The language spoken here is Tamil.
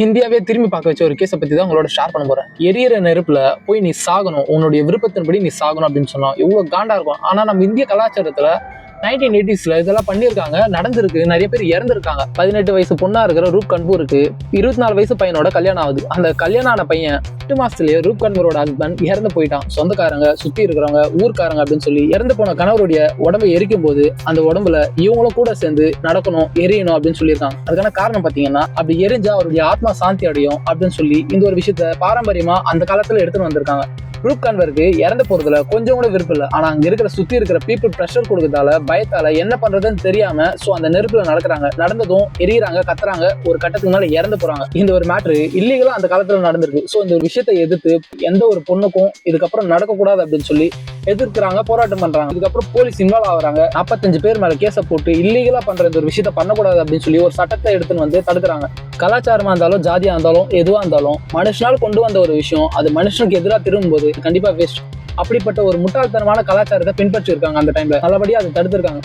இந்தியாவே திரும்பி பார்க்க வச்ச ஒரு கேஸை பத்தி தான் உங்களோட ஷேர் பண்ண போறேன். எரியற நெருப்புல போய் நீ சாகணும், உன்னுடைய விருப்பத்தின்படி நீ சாகணும் அப்படின்னு சொன்னா எவ்வளவு காண்டா இருக்கும். ஆனா நம்ம இந்திய கலாச்சாரத்துல 1980s இதெல்லாம் பண்ணியிருக்காங்க, நடந்திருக்கு, நிறைய பேர் இறந்துருக்காங்க. 18 வயசு பொண்ணா இருக்கிற ரூப் கன்பூருக்கு 24 வயசு பையனோட கல்யாணம் ஆகுது. அந்த கல்யாணம் ஆன பையன் 8 மாசத்துலயே ரூப் கன்பூரோட ஹஸ்பண்ட் இறந்து போயிட்டான். சொந்தக்காரங்க, சுத்தி இருக்கிறவங்க, ஊர்க்காரங்க அப்படின்னு சொல்லி இறந்து போன கணவருடைய உடம்பை எரிக்கும் போது அந்த உடம்புல இவங்களும் கூட சேர்ந்து நடக்கணும், எரியணும் அப்படின்னு சொல்லியிருக்காங்க. அதுக்கான காரணம் பாத்தீங்கன்னா, அப்படி எரிஞ்சா அவருடைய ஆத்மா சாந்தி அடையும் அப்படின்னு சொல்லி இந்த ஒரு விஷயத்த பாரம்பரியமா அந்த காலத்துல எடுத்துன்னு வந்திருக்காங்க. ரூப் கன்வருக்கு இறந்து போறதுல கொஞ்சம் கூட விருப்பம் இல்லை. ஆனா அங்க இருக்கிற சுத்தி இருக்கிற பீப்புள் ப்ரெஷர் கொடுக்கறதால, பயத்தால என்ன பண்றதுன்னு தெரியாம அந்த நெருப்புல நடக்கிறாங்க. நடந்ததும் எரியுறாங்க, கத்துறாங்க, ஒரு கட்டத்துக்கு மேல இறந்து போறாங்க. இந்த ஒரு மேட்ரு இல்லீகலா அந்த காலத்துல நடந்திருக்கு. இந்த ஒரு விஷயத்தை எதிர்த்து எந்த ஒரு பொண்ணுக்கும் இதுக்கப்புறம் நடக்கக்கூடாது அப்படின்னு சொல்லி எதிர்க்கிறாங்க, போராட்டம் பண்றாங்க. இதுக்கப்புறம் போலீஸ் இன்வால்வ் ஆகுறாங்க. 45 பேர் மேல கேஸை போட்டு இல்லீகலா பண்ற இந்த ஒரு விஷயத்த பண்ணக்கூடாது அப்படின்னு சொல்லி ஒரு சட்டத்தை எடுத்துன்னு வந்து தடுக்கிறாங்க. கலாச்சாரமா இருந்தாலும், ஜாதியா இருந்தாலும், எதுவா இருந்தாலும் மனுஷனால் கொண்டு வந்த ஒரு விஷயம் அது மனுஷனுக்கு எதிராக திரும்பும் போது கண்டிப்பா வேஸ்ட். அப்படிப்பட்ட ஒரு முட்டாள்தனமான கலாச்சாரத்தை பின்பற்றி இருக்காங்க. அந்த டைம்ல நல்லபடியா அதை தடுத்திருக்காங்க.